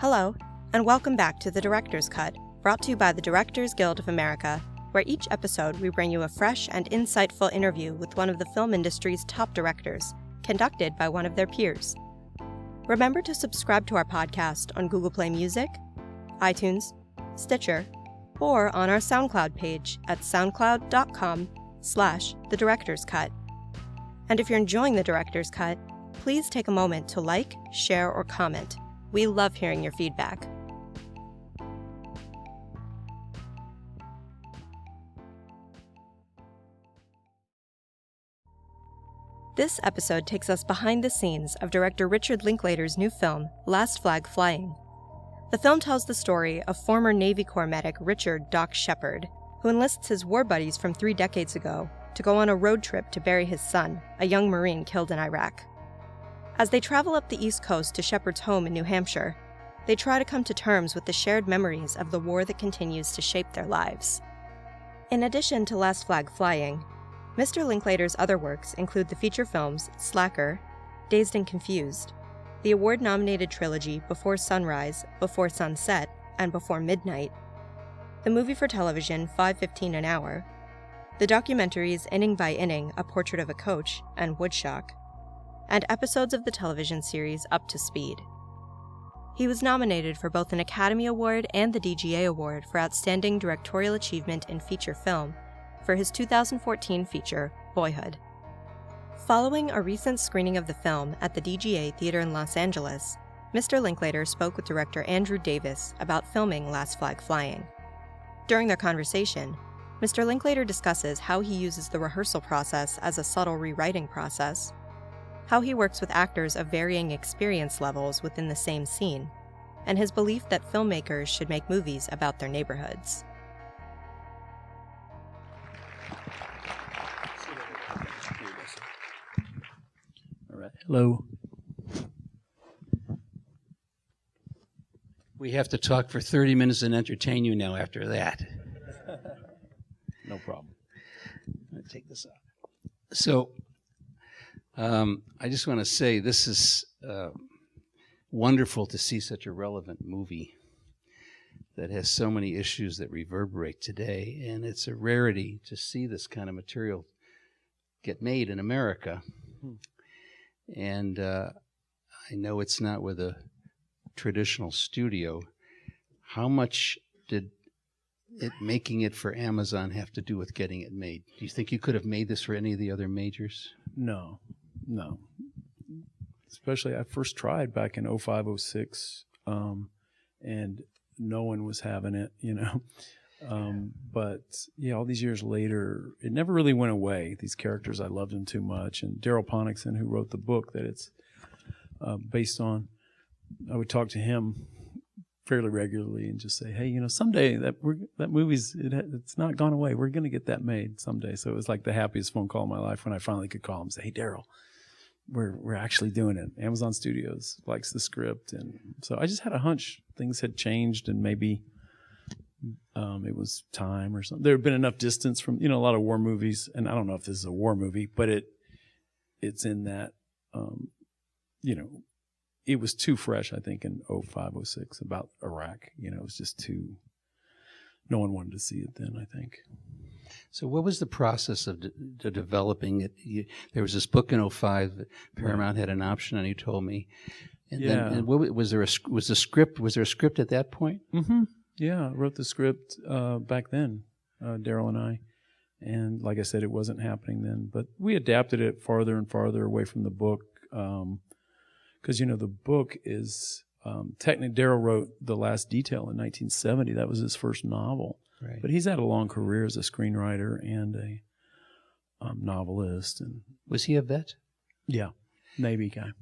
Hello, and welcome back to The Director's Cut, brought to you by the Directors Guild of America, where each episode we bring you a fresh and insightful interview with one of the film industry's top directors, conducted by one of their peers. Remember to subscribe to our podcast on Google Play Music, iTunes, Stitcher, or on our SoundCloud page at soundcloud.com/thedirectorscut. And if you're enjoying The Director's Cut, please take a moment to like, share, or comment. We love hearing your feedback. This episode takes us behind the scenes of director Richard Linklater's new film, Last Flag Flying. The film tells the story of former Navy Corps medic Richard Doc Shepard, who enlists his war buddies from 3 decades ago to go on a road trip to bury his son, a young Marine killed in Iraq. As they travel up the East Coast to Shepard's home in New Hampshire, they try to come to terms with the shared memories of the war that continues to shape their lives. In addition to Last Flag Flying, Mr. Linklater's other works include the feature films Slacker, Dazed and Confused, the award-nominated trilogy Before Sunrise, Before Sunset, and Before Midnight, the movie for television 5:15 an Hour, the documentaries Inning by Inning, A Portrait of a Coach, and Woodshock, and episodes of the television series Up to Speed. He was nominated for both an Academy Award and the DGA Award for Outstanding Directorial Achievement in Feature Film for his 2014 feature, Boyhood. Following a recent screening of the film at the DGA Theater in Los Angeles, Mr. Linklater spoke with director Andrew Davis about filming Last Flag Flying. During their conversation, Mr. Linklater discusses how he uses the rehearsal process as a subtle rewriting process, how he works with actors of varying experience levels within the same scene, and his belief that filmmakers should make movies about their neighborhoods. All right. Hello. We have to talk for 30 minutes and entertain you now after that. No problem. I'm going to take this off. So, I just want to say this is wonderful to see such a relevant movie that has so many issues that reverberate today, and it's a rarity to see this kind of material get made in America. And I know it's not with a traditional studio. How much did making it for Amazon have to do with getting it made? Do you think you could have made this for any of the other majors? No. Especially I first tried back in 05, 06, and no one was having it, But yeah, all these years later, it never really went away. These characters, I loved them too much. And Daryl Ponnickson, who wrote the book that it's based on, I would talk to him fairly regularly and just say, hey, someday that movie's it's not gone away. We're going to get that made someday. So it was like the happiest phone call of my life when I finally could call him and say, hey, Daryl, we're actually doing it. Amazon Studios likes the script. And so I just had a hunch things had changed and maybe it was time or something. There had been enough distance from, a lot of war movies. And I don't know if this is a war movie, but it's in that, it was too fresh, I think, in 05, 06 about Iraq. It was just too, no one wanted to see it then, I think. So what was the process of developing it? There was this book in 05 that Paramount had an option on, you told me. And then was there a script at that point? Mm-hmm. Yeah, I wrote the script back then, Daryl and I. And like I said, it wasn't happening then. But we adapted it farther and farther away from the book. Because, the book is technically, Daryl wrote The Last Detail in 1970. That was his first novel. Right. But he's had a long career as a screenwriter and a novelist. And was he a vet? Yeah, Navy guy.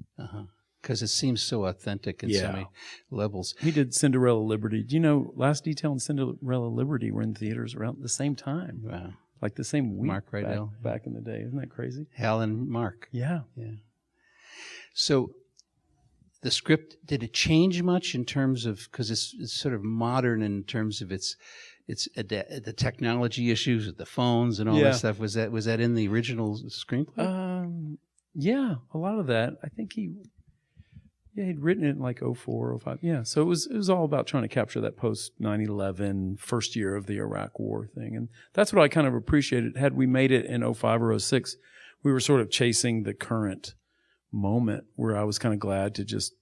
Because it seems so authentic in so many levels. He did Cinderella Liberty. Do you know Last Detail and Cinderella Liberty were in theaters around the same time? Wow. Like the same week. Mark Rydell. Back in the day. Isn't that crazy? Hal and Mark. Yeah. So the script, did it change much in terms of, because it's sort of modern in terms of its the technology issues with the phones and all that stuff. Was that in the original screenplay? Yeah, a lot of that. I think Yeah, he'd written it in like 04, 05. Yeah, so it was all about trying to capture that post 9/11 first year of the Iraq War thing, and that's what I kind of appreciated. Had we made it in 05 or 06, we were sort of chasing the current moment, where I was kind of glad to just,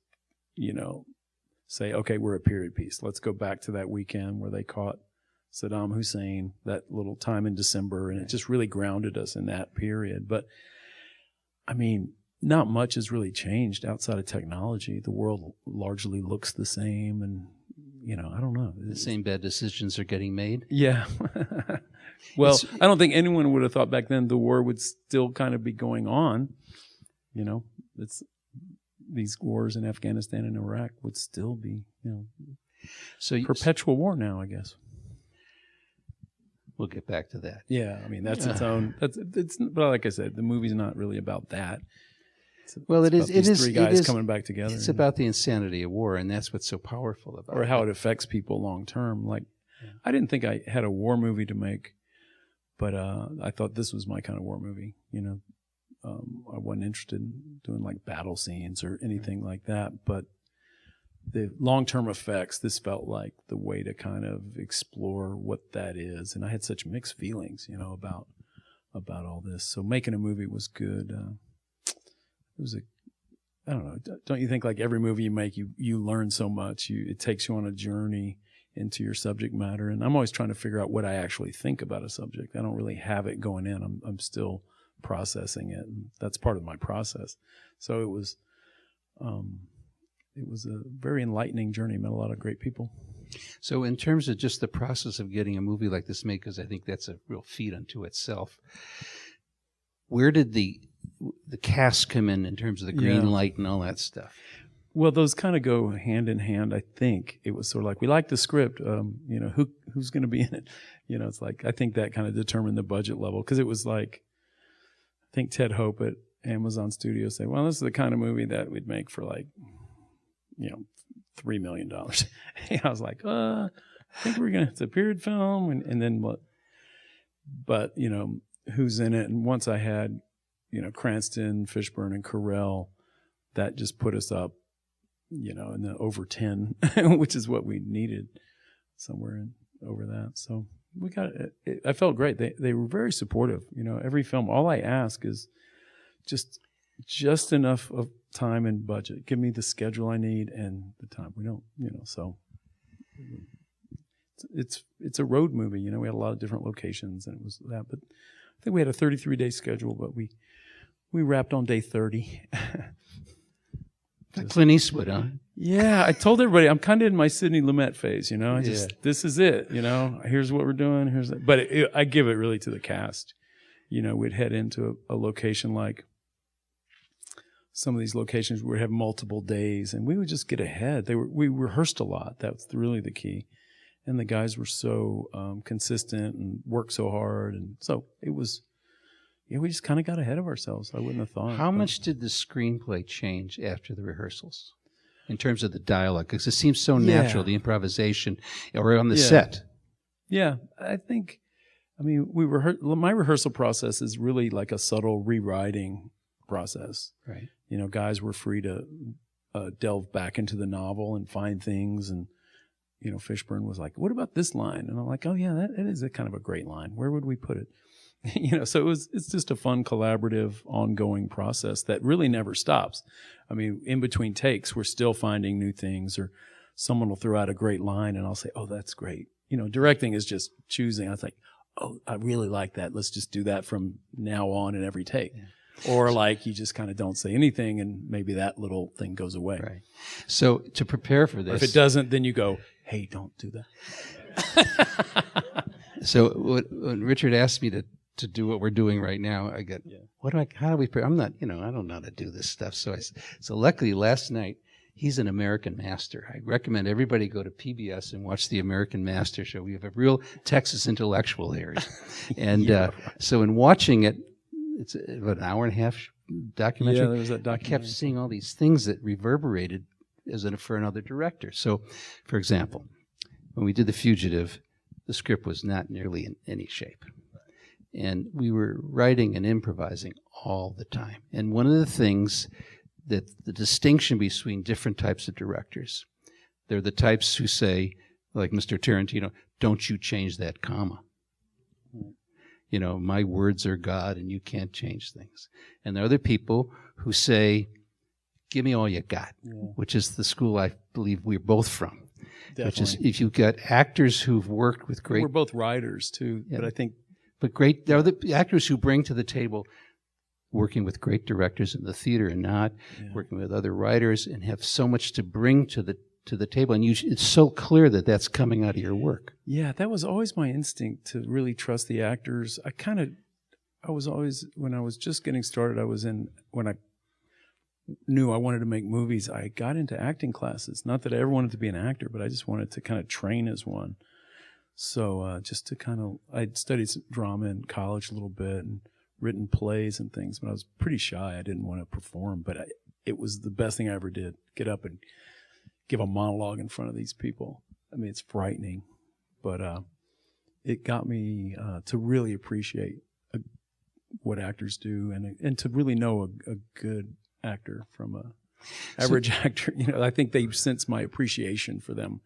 say, okay, we're a period piece. Let's go back to that weekend where they caught Saddam Hussein, that little time in December, and it just really grounded us in that period. But I mean, not much has really changed outside of technology. The world largely looks the same, and I don't know. The same bad decisions are getting made. Yeah. Well, I don't think anyone would have thought back then the war would still kind of be going on. It's these wars in Afghanistan and Iraq would still be, so perpetual war now, I guess. We'll get back to that. Yeah, I mean that's its own. But like I said, the movie's not really about that. It is. These three guys coming back together. It's about the insanity of war, and that's what's so powerful about it. Or how it affects people long term. Like, I didn't think I had a war movie to make, but I thought this was my kind of war movie. I wasn't interested in doing like battle scenes or anything like that, but the long-term effects, this felt like the way to kind of explore what that is. And I had such mixed feelings, about all this. So making a movie was good. It was I don't know. Don't you think like every movie you make, you learn so much? It takes you on a journey into your subject matter. And I'm always trying to figure out what I actually think about a subject. I don't really have it going in. I'm still processing it, and that's part of my process. So it was a very enlightening journey. Met a lot of great people. So in terms of just the process of getting a movie like this made, because I think that's a real feat unto itself, where did the cast come in terms of the green light and all that stuff? Well, those kind of go hand in hand. I think it was sort of like, we like the script, who's going to be in it? It's like, I think that kind of determined the budget level, because it was like, I think Ted Hope at Amazon Studios said, well, this is the kind of movie that we'd make for like, $3 million. And I was like, I think it's a period film. And then what? But, who's in it? And once I had, Cranston, Fishburne, and Carell, that just put us up, in the over 10, which is what we needed, somewhere over that. So we got it. I felt great. They were very supportive. Every film, all I ask is just enough of time and budget. Give me the schedule I need and the time. We don't, so it's a road movie. We had a lot of different locations, and it was that. But I think we had a 33-day schedule, but we wrapped on day 30. Clint Eastwood, huh? Yeah, I told everybody I'm kind of in my Sidney Lumet phase. This is it. Here's what we're doing. But I give it really to the cast. We'd head into a location like some of these locations where we have multiple days, and we would just get ahead. We rehearsed a lot. That's really the key. And the guys were so consistent and worked so hard, and so it was. We just kind of got ahead of ourselves. I wouldn't have thought. How much did the screenplay change after the rehearsals, in terms of the dialogue? Because it seems so natural, the improvisation, or on the set. Yeah, I think. I mean, my rehearsal process is really like a subtle rewriting process. Right. Guys were free to delve back into the novel and find things, and Fishburne was like, "What about this line?" And I'm like, "Oh yeah, that is a kind of a great line. Where would we put it?" So it's just a fun, collaborative, ongoing process that really never stops. I mean, in between takes, we're still finding new things, or someone will throw out a great line, and I'll say, "Oh, that's great." Directing is just choosing. I was like, "Oh, I really like that. Let's just do that from now on in every take." Yeah. Or like you just kind of don't say anything, and maybe that little thing goes away. Right. So to prepare for this, or if it doesn't, then you go, "Hey, don't do that." So when Richard asked me to do what we're doing right now, I get, how do we, I'm not, I don't know how to do this stuff. So luckily last night, he's an American Master. I recommend everybody go to PBS and watch the American Master show. We have a real Texas intellectual here. And so in watching it, it's about an hour and a half documentary. Yeah, there was that documentary. I kept seeing all these things that reverberated for another director. So, for example, when we did The Fugitive, the script was not nearly in any shape. And we were writing and improvising all the time. And one of the things that the distinction between different types of directors. They're the types who say, like Mr. Tarantino, don't you change that comma. You know, my words are God and you can't change things. And there are other people who say, give me all you got, which is the school I believe we're both from. Definitely. Which is, if you've got actors who've worked with great... We're both writers, too, but I think... But great, there are the actors who bring to the table working with great directors in the theater and not, working with other writers, and have so much to bring to the table, and it's so clear that that's coming out of your work. Yeah, that was always my instinct, to really trust the actors. I was always, when I was just getting started, when I knew I wanted to make movies, I got into acting classes. Not that I ever wanted to be an actor, but I just wanted to kind of train as one. So just to kind of, I'd studied some drama in college a little bit and written plays and things, but I was pretty shy. I didn't want to perform, but it was the best thing I ever did. Get up and give a monologue in front of these people. I mean, it's frightening, but it got me to really appreciate what actors do, and to really know a good actor from a average actor. You know, I think they sense my appreciation for them,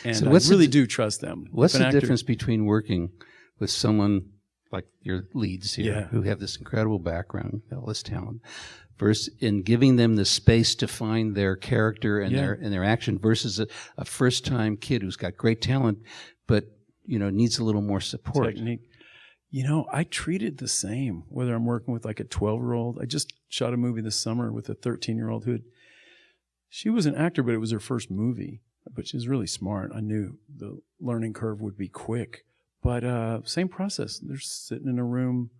and so I really do trust them. What's the difference between working with someone like your leads here, who have this incredible background, all this talent, versus in giving them the space to find their character and their action, versus a first-time kid who's got great talent, but needs a little more support? Technique. I treat it the same, whether I'm working with like a 12-year-old. I just shot a movie this summer with a 13-year-old she was an actor, but it was her first movie. But she was really smart. I knew the learning curve would be quick. But same process. They're sitting in a room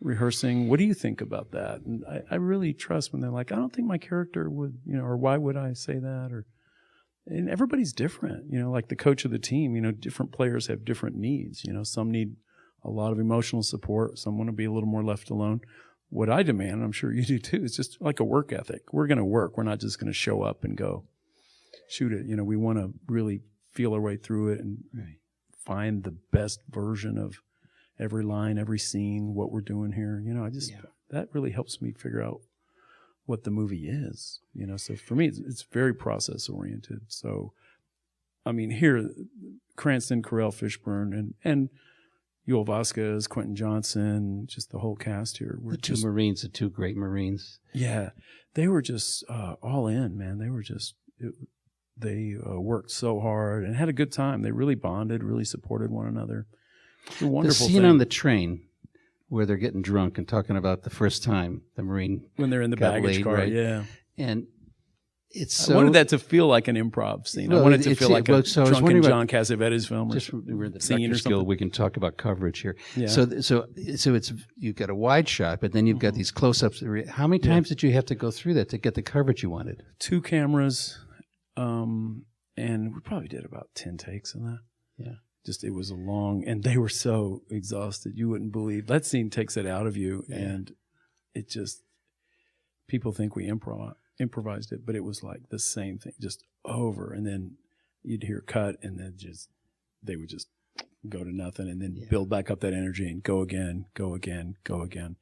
rehearsing. What do you think about that? And I really trust when they're like, I don't think my character would, or why would I say that? And everybody's different. Like the coach of the team, different players have different needs. Some need a lot of emotional support. Some want to be a little more left alone. What I demand, I'm sure you do too, is just like a work ethic. We're going to work. We're not just going to show up and go shoot it. We want to really feel our way through it and find the best version of every line, every scene, what we're doing here. That really helps me figure out what the movie is. So for me, it's very process oriented. So, I mean, here, Cranston, Carell, Fishburne, and Yoel Vasquez, Quentin Johnson, just the whole cast here. The two great Marines. Yeah, they were just all in, man. They were just, they worked so hard and had a good time. They really bonded, really supported one another. It's a wonderful The scene thing. on the train where they're getting drunk and talking about the first time the Marine when they're in the baggage car, right? And I wanted that to feel like an improv scene. I wanted it to feel like a drunken John Cassavetes film or we're in the scene or something. We can talk about coverage here. Yeah. So it's you've got a wide shot, but then you've got these close-ups. How many times did you have to go through that to get the coverage you wanted? 2 cameras, and we probably did about 10 takes on that. Yeah. It was a long, and they were so exhausted. You wouldn't believe. That scene takes it out of you, and it just, people think we improvised it, but it was like the same thing, just over. And then you'd hear cut, and then they would just go to nothing, and then build back up that energy and go again, go again, go again.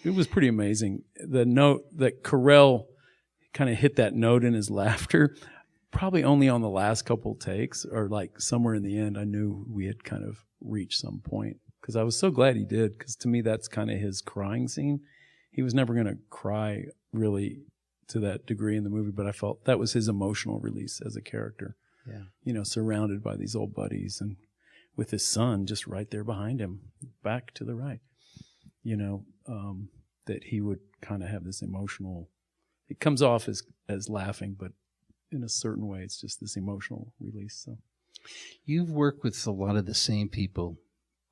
It was pretty amazing. The note that Carell kind of hit that note in his laughter, probably only on the last couple takes, or like somewhere in the end, I knew we had kind of reached some point, because I was so glad he did, because to me that's kind of his crying scene. He was never going to cry really to that degree in the movie, but I felt that was his emotional release as a character. Yeah. Surrounded by these old buddies and with his son just right there behind him, back to the right. That he would kind of have this emotional, it comes off as laughing, but in a certain way, it's just this emotional release. So, you've worked with a lot of the same people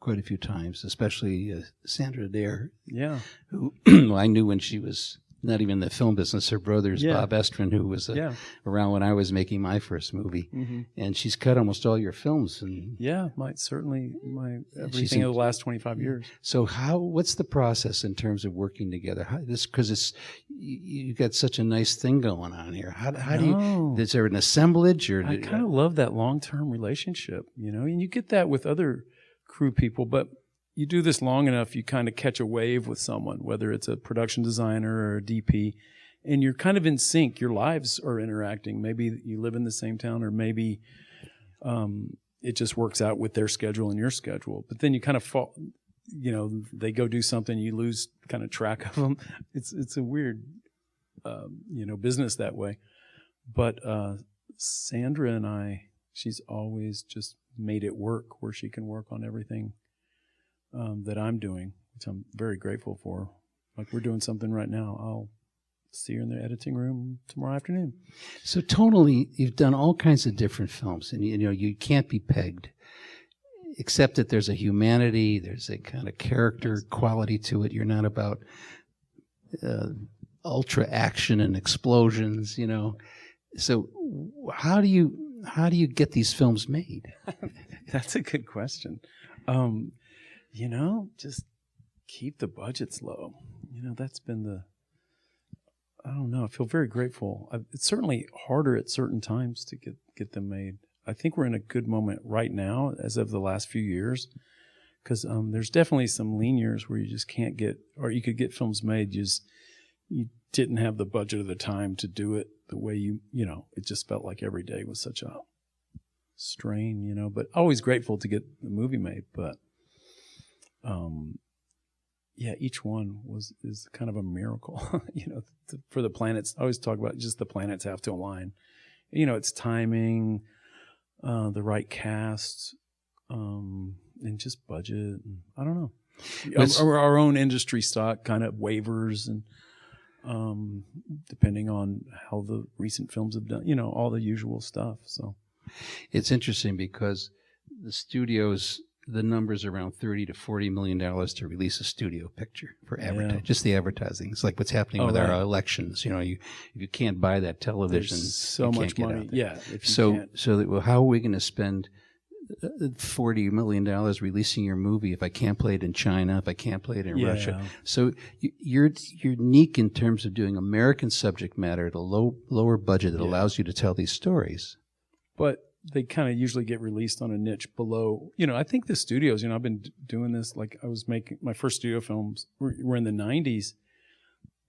quite a few times, especially Sandra Dare. Yeah, who I knew when she was not even in the film business. Her brother's Bob Estrin, who was around when I was making my first movie, and she's cut almost all your films. And everything of the last 25 years. So what's the process in terms of working together? Because you got such a nice thing going on here. How do you? Is there an assemblage? Or I kind of love that long-term relationship, and you get that with other crew people, but you do this long enough, you kind of catch a wave with someone, whether it's a production designer or a DP, and you're kind of in sync. Your lives are interacting. Maybe you live in the same town, or maybe it just works out with their schedule and your schedule. But then you kind of fall, they go do something, you lose kind of track of them. It's a weird, business that way. But Sandra and I, she's always just made it work where she can work on everything that I'm doing, which I'm very grateful for. Like we're doing something right now. I'll see her in the editing room tomorrow afternoon. So tonally, you've done all kinds of different films, and you can't be pegged, except that there's a humanity, there's a kind of character quality to it. You're not about ultra action and explosions, So how do you get these films made? That's a good question. Just keep the budgets low. That's been I don't know. I feel very grateful. It's certainly harder at certain times to get them made. I think we're in a good moment right now, as of the last few years, because there's definitely some lean years where you just can't get, or you could get films made. You didn't have the budget or the time to do it the way it just felt like every day was such a strain, but always grateful to get the movie made. But, each one is kind of a miracle, for the planets. I always talk about just the planets have to align. It's timing, the right cast, and just budget. And I don't know. Our own industry stock kind of wavers, and depending on how the recent films have done, all the usual stuff. So it's interesting because the studios, the numbers around $30 to $40 million to release a studio picture for advertising, just the advertising. It's like what's happening with our elections. If you can't buy that television, there's so much money. Yeah. How are we going to spend $40 million releasing your movie if I can't play it in China, if I can't play it in Russia? So you're unique in terms of doing American subject matter at a lower budget that allows you to tell these stories. But they kind of usually get released on a niche below. I think the studios, I've been doing this, like I was making my first studio films were in the 90s.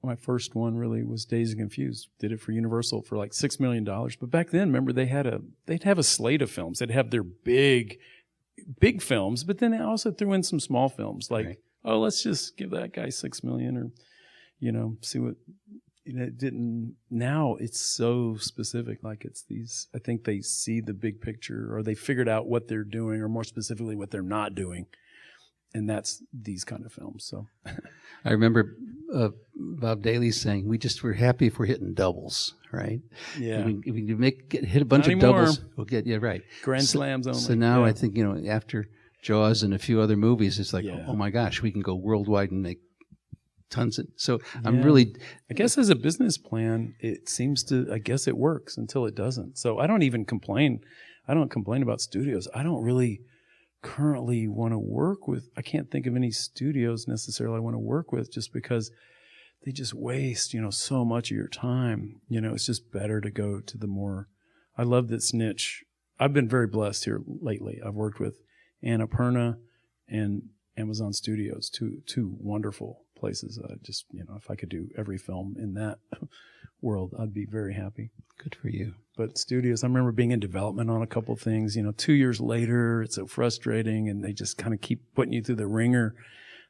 My first one really was Dazed and Confused. Did it for Universal for like $6 million. But back then, remember, they'd have a slate of films. They'd have their big films, but then they also threw in some small films like, let's just give that guy $6 million, or, see what. It didn't. Now it's so specific. Like it's these. I think they see the big picture, or they figured out what they're doing, or more specifically, what they're not doing, and that's these kind of films. So, I remember Bob Daly saying, "We're happy if we're hitting doubles, right? Yeah. If we hit a bunch not of anymore. Doubles, we'll get right. Grand slams only. So now I think after Jaws and a few other movies, it's like, oh my gosh, we can go worldwide and make tons of. So I'm really. I guess as a business plan, it seems to. I guess it works until it doesn't. So I don't even complain. I don't complain about studios. I don't really currently want to work with. I can't think of any studios necessarily I want to work with, just because they just waste, so much of your time. It's just better to go to the more. I love this niche. I've been very blessed here lately. I've worked with Annapurna and Amazon Studios, two wonderful places. Just, if I could do every film in that world, I'd be very happy. Good for you. But studios, I remember being in development on a couple things, 2 years later, it's so frustrating, and they just kind of keep putting you through the ringer.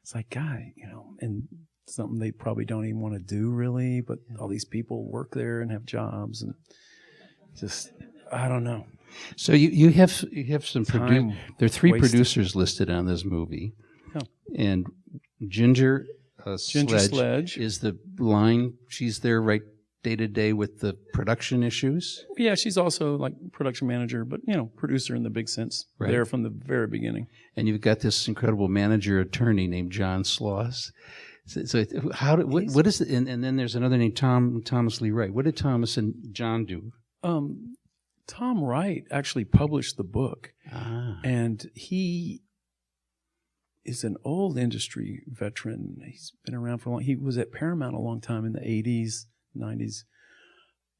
It's like, guy, and something they probably don't even want to do really, but all these people work there and have jobs, and just, I don't know. So you have some there are three wasted. producers listed on this movie, and Ginger Sledge is the line. She's there right day to day with the production issues. Yeah, she's also like production manager, but producer in the big sense. Right. There from the very beginning. And you've got this incredible manager attorney named John Sloss. So what is it? And then there's another named Thomas Lee Wright. What did Thomas and John do? Tom Wright actually published the book, and he is an old industry veteran. He's been around for a long. He was at Paramount a long time in the 80s, 90s,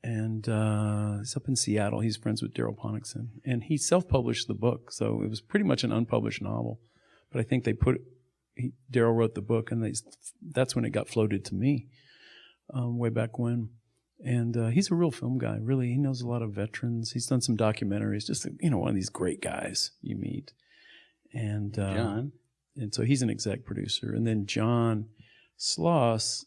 and he's up in Seattle. He's friends with Daryl Ponnickson, and he self-published the book, so it was pretty much an unpublished novel. But I think Daryl wrote the book, and that's when it got floated to me. way back when. And he's a real film guy. Really, he knows a lot of veterans. He's done some documentaries. Just one of these great guys you meet. And John. And so he's an exec producer. And then John Sloss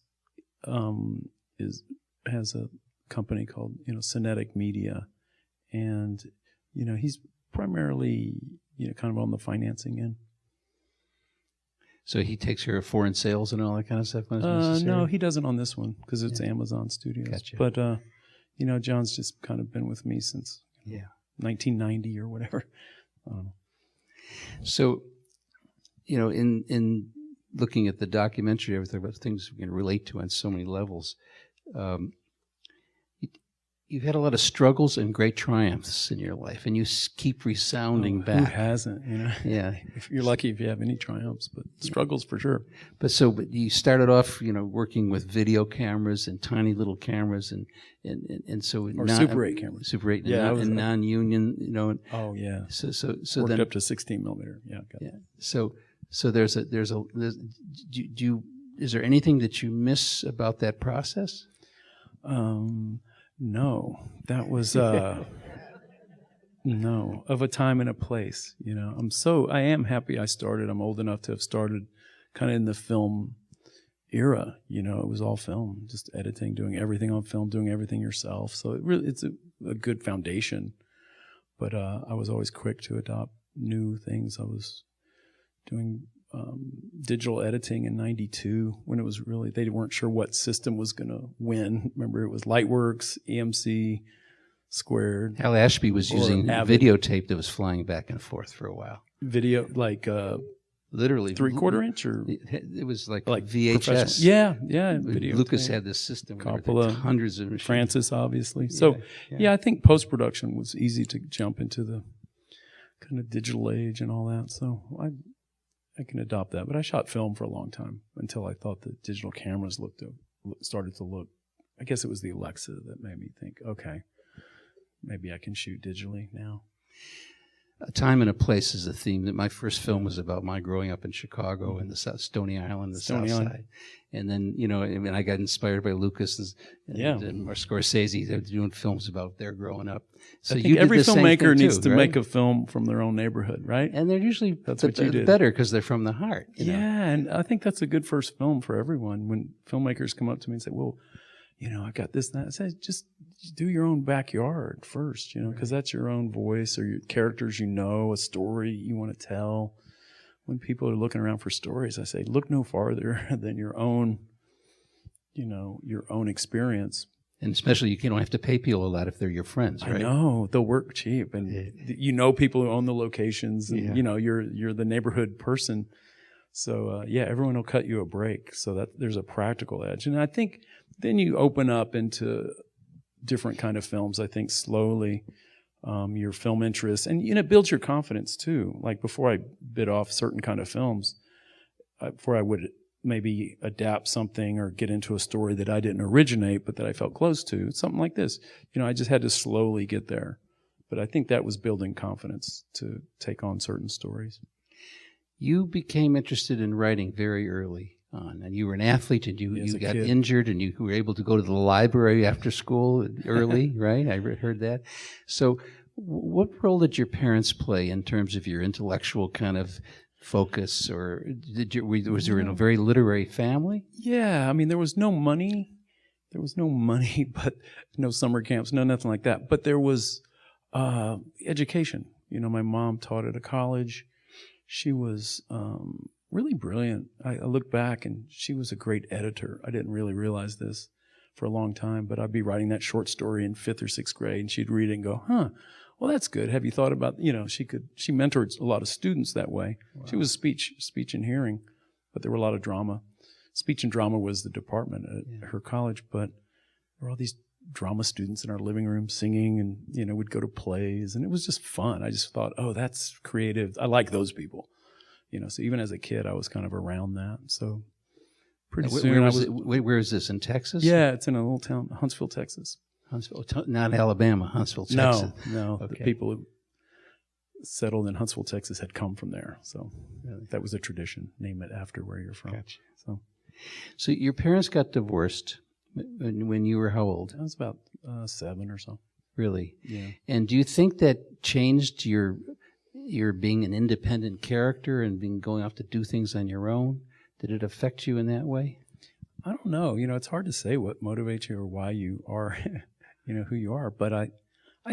has a company called Cinetic Media, and he's primarily kind of on the financing end. So he takes care of foreign sales and all that kind of stuff? No, he doesn't on this one because it's Amazon Studios. Gotcha. But, John's just kind of been with me since 1990 or whatever. I don't know. So, in looking at the documentary, everything about things we can relate to on so many levels, you've had a lot of struggles and great triumphs in your life, and you keep resounding back. Who hasn't? Yeah. If you're lucky if you have any triumphs, but struggles for sure. But you started off, working with video cameras and tiny little cameras, and so Super 8 cameras. Super 8, and non-union, Oh yeah. So Worked then up to 16 millimeter. Yeah. So is there anything that you miss about that process? No, that was no, of a time and a place. I am happy I started. I'm old enough to have started kind of in the film era. It was all film, just editing, doing everything on film, doing everything yourself. So it's a good foundation. But I was always quick to adopt new things. I was doing digital editing in '92 when it was really, they weren't sure what system was going to win. Remember, it was Lightworks, EMC, Squared. Hal Ashby was using videotape that was flying back and forth for a while. Video, like literally 3/4 inch, or it was like VHS. Yeah. Video Lucas tape. had this system. Coppola, hundreds of machines. Francis, obviously. So I think post production was easy to jump into the kind of digital age and all that. So I can adopt that. But I shot film for a long time until I thought the digital cameras started to look. I guess it was the Alexa that made me think, okay, maybe I can shoot digitally now. A time and a place is a theme. That my first film was about my growing up in Chicago and the Stony Island, the South Side. And then, I got inspired by Lucas and Scorsese. They're doing films about their growing up. So I think every filmmaker needs to make a film from their own neighborhood, right? And they're usually what you did. Better because they're from the heart. And I think that's a good first film for everyone. When filmmakers come up to me and say, well, I got this and that. I say, just do your own backyard first, because that's your own voice or your characters, a story you want to tell. When people are looking around for stories, I say, look no farther than your own, your own experience. And especially you don't have to pay people a lot if they're your friends, right? I know. They'll work cheap. And people who own the locations and, you're the neighborhood person. So, everyone will cut you a break. So that there's a practical edge. And I think then you open up into different kind of films, I think, slowly, your film interests. And, it builds your confidence, too. Like before I bit off certain kind of films, before I would maybe adapt something or get into a story that I didn't originate but that I felt close to, something like this. I just had to slowly get there. But I think that was building confidence to take on certain stories. You became interested in writing very early on, and you were an athlete, and you got injured, and you were able to go to the library after school early, right? I heard that. So what role did your parents play in terms of your intellectual kind of focus, or was there a very literary family? Yeah, there was no money. But no summer camps, no nothing like that. But there was education. My mom taught at a college. She was really brilliant. I look back, and she was a great editor. I didn't really realize this for a long time, but I'd be writing that short story in 5th or 6th grade, and she'd read it and go, well, that's good. Have you thought about, she mentored a lot of students that way. Wow. She was speech and hearing, but there were a lot of drama. Speech and drama was the department at her college, but there were all these drama students in our living room singing, and, we'd go to plays, and it was just fun. I just thought, oh, that's creative. I like those people. So even as a kid, I was kind of around that. So pretty soon where is this, in Texas? Yeah, it's in a little town, Huntsville, Texas. Huntsville, not Alabama, Huntsville, Texas. No. Okay. The people who settled in Huntsville, Texas had come from there. So that was a tradition. Name it after where you're from. Gotcha. So your parents got divorced When you were how old? I was about 7 or so. Really? Yeah. And do you think that changed your being an independent character and going off to do things on your own? Did it affect you in that way? I don't know. It's hard to say what motivates you or why you are, who you are. But I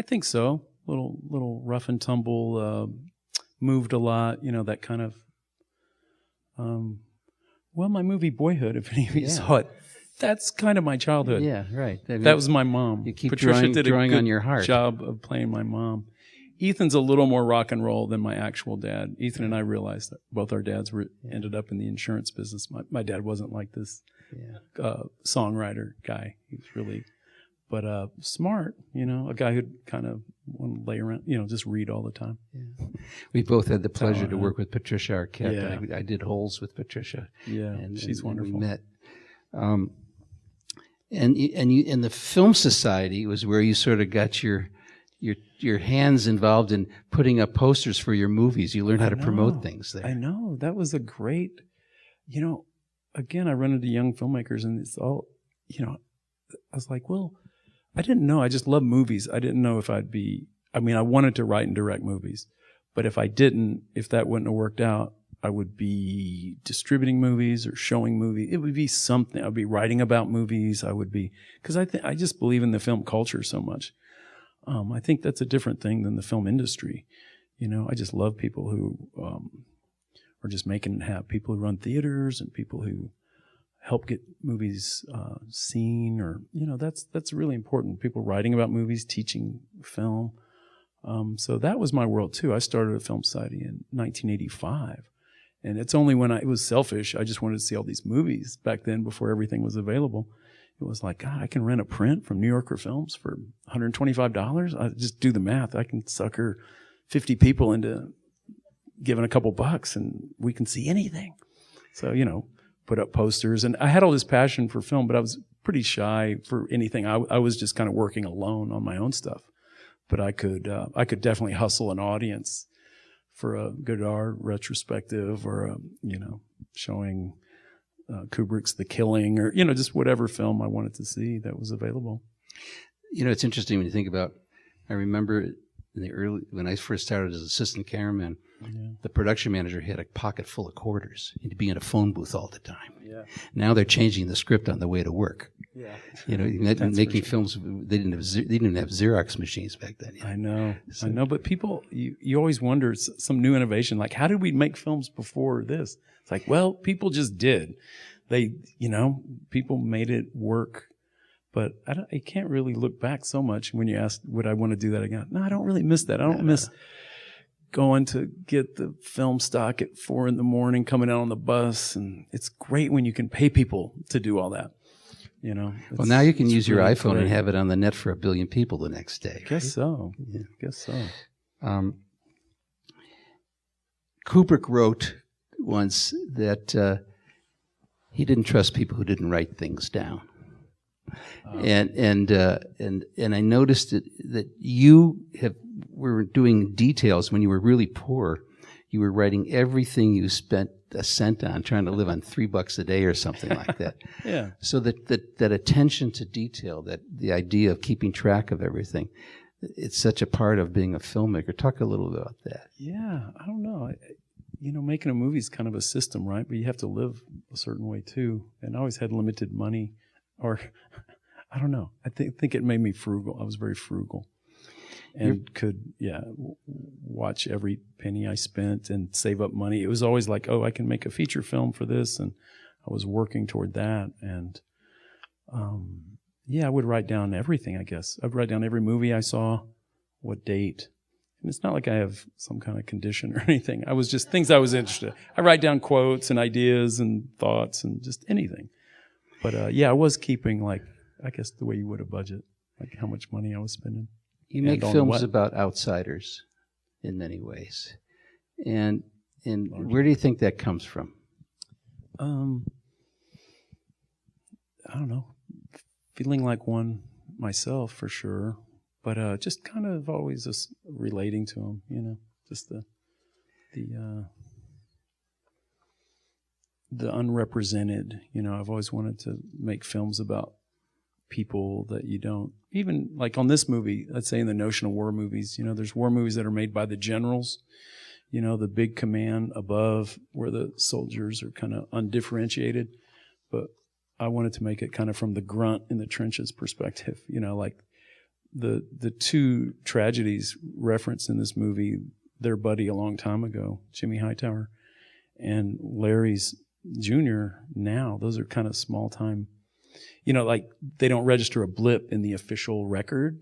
think so. Little rough and tumble, moved a lot. That kind of. Well, my movie Boyhood, if any of you saw it, that's kind of my childhood. Yeah, right. I mean, that was my mom. You keep Patricia did a drawing good on your heart. job of playing my mom. Ethan's a little more rock and roll than my actual dad. Ethan and I realized that both our dads ended up in the insurance business. My dad wasn't like this songwriter guy. He was really, but smart. A guy who'd kind of want to lay around, just read all the time. Yeah. We both had the pleasure to work with Patricia Arquette. Yeah. I did Holes with Patricia. Yeah, and she's wonderful. We met. And you in the Film Society was where you sort of got your hands involved in putting up posters for your movies. You learned how to promote things there. I know. That was a great, again, I run into young filmmakers and it's all, I was like, well, I didn't know. I just love movies. I didn't know if I wanted to write and direct movies, but if that wouldn't have worked out, I would be distributing movies or showing movies. It would be something. I'd be writing about movies. Because I just believe in the film culture so much. I think that's a different thing than the film industry. I just love people who are just making it happen. People who run theaters and people who help get movies seen, or that's really important. People writing about movies, teaching film. So that was my world too. I started a film society in 1985. And it's only when it was selfish, I just wanted to see all these movies back then before everything was available. It was like, God, I can rent a print from New Yorker Films for $125. I just do the math. I can sucker 50 people into giving a couple bucks and we can see anything. So, put up posters. And I had all this passion for film, but I was pretty shy for anything. I was just kind of working alone on my own stuff. But I could definitely hustle an audience for a Godard retrospective or showing Kubrick's The Killing or, just whatever film I wanted to see that was available. It's interesting when you think about, I remember when I first started as assistant cameraman, the production manager had a pocket full of quarters. He'd be in a phone booth all the time. Yeah. Now they're changing the script on the way to work. Yeah. Making films, they didn't even have Xerox machines back then. I know. But people, you always wonder, some new innovation, like how did we make films before this? It's like, well, people just did. They, people made it work. But I can't really look back so much when you ask, would I want to do that again? No, I don't really miss that. I don't miss going to get the film stock at 4 a.m, coming out on the bus. And it's great when you can pay people to do all that. Well, now you can use your iPhone and have it on the net for 1 billion people the next day. Right? Guess so. Yeah. Guess so. Kubrick wrote once that he didn't trust people who didn't write things down. And I noticed that you were doing details when you were really poor. You were writing everything you spent a cent on, trying to live on $3 a day or something like that. Yeah. So that attention to detail, that the idea of keeping track of everything, it's such a part of being a filmmaker. Talk a little about that. Yeah, I don't know. Making a movie is kind of a system, right? But you have to live a certain way too. And I always had limited money, or I don't know. I think it made me frugal. I was very frugal, and could watch every penny I spent and save up money. It was always like, oh, I can make a feature film for this, and I was working toward that. And I would write down everything. I guess I'd write down every movie I saw, what date. And it's not like I have some kind of condition or anything. I was just things I was interested in. I write down quotes and ideas and thoughts and just anything. But I was keeping, like, I guess the way you would a budget, like how much money I was spending. You make films about outsiders in many ways. And where do you think that comes from? I don't know. Feeling like one myself for sure. But just kind of always just relating to them, just the unrepresented. I've always wanted to make films about people that you don't, even like on this movie, let's say in the notional war movies, there's war movies that are made by the generals, the big command above where the soldiers are kind of undifferentiated. But I wanted to make it kind of from the grunt in the trenches perspective, like the two tragedies referenced in this movie, their buddy a long time ago, Jimmy Hightower, and Larry's Jr. now, those are kind of small time, like they don't register a blip in the official record,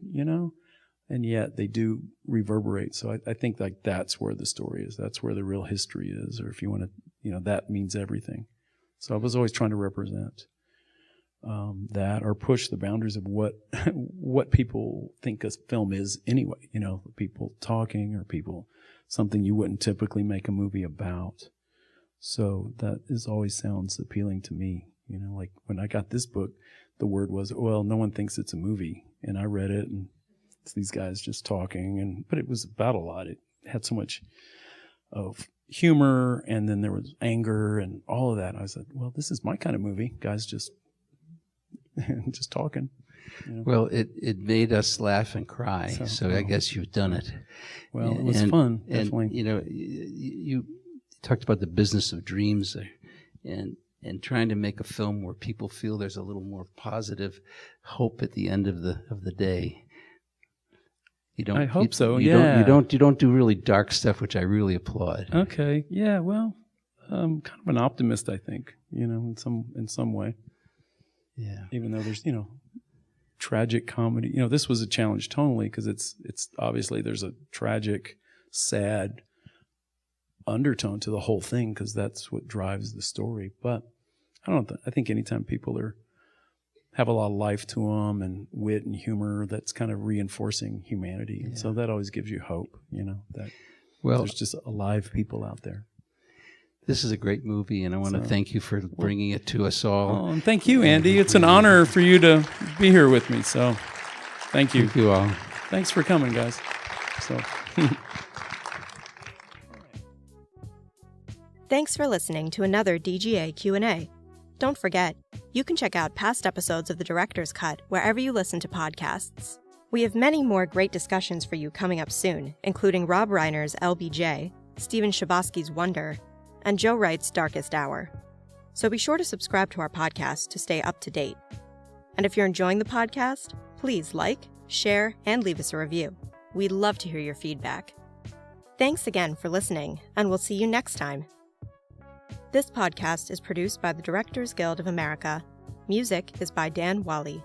and yet they do reverberate. So I think like that's where the story is. That's where the real history is. Or if you want to, that means everything. So I was always trying to represent that, or push the boundaries of what people think a film is anyway. People talking, or something you wouldn't typically make a movie about. So that always sounds appealing to me. Like when I got this book, the word was, well, no one thinks it's a movie. And I read it, and it's these guys just talking, but it was about a lot. It had so much of humor, and then there was anger and all of that. I was like, well, this is my kind of movie. Guys just talking. Well, it made us laugh and cry. So I guess you've done it. Well, it was fun, definitely. And, you talked about the business of dreams, and trying to make a film where people feel there's a little more positive hope at the end of the day. I hope so. You don't do really dark stuff, which I really applaud. Okay. Yeah. Well, I'm kind of an optimist, I think. In some way. Yeah. Even though there's tragic comedy. This was a challenge tonally because it's obviously there's a tragic, sad undertone to the whole thing because that's what drives the story. But I think anytime people have a lot of life to them and wit and humor, that's kind of reinforcing humanity. Yeah. And so that always gives you hope, that there's just alive people out there. This is a great movie, and I want to thank you for bringing it to us all. Oh, and thank you, Andy. It's an honor for you to be here with me. So thank you. Thank you all. Thanks for coming, guys. So. Thanks for listening to another DGA Q&A. Don't forget, you can check out past episodes of The Director's Cut wherever you listen to podcasts. We have many more great discussions for you coming up soon, including Rob Reiner's LBJ, Stephen Chbosky's Wonder, and Joe Wright's Darkest Hour. So be sure to subscribe to our podcast to stay up to date. And if you're enjoying the podcast, please like, share, and leave us a review. We'd love to hear your feedback. Thanks again for listening, and we'll see you next time. This podcast is produced by the Directors Guild of America. Music is by Dan Wally.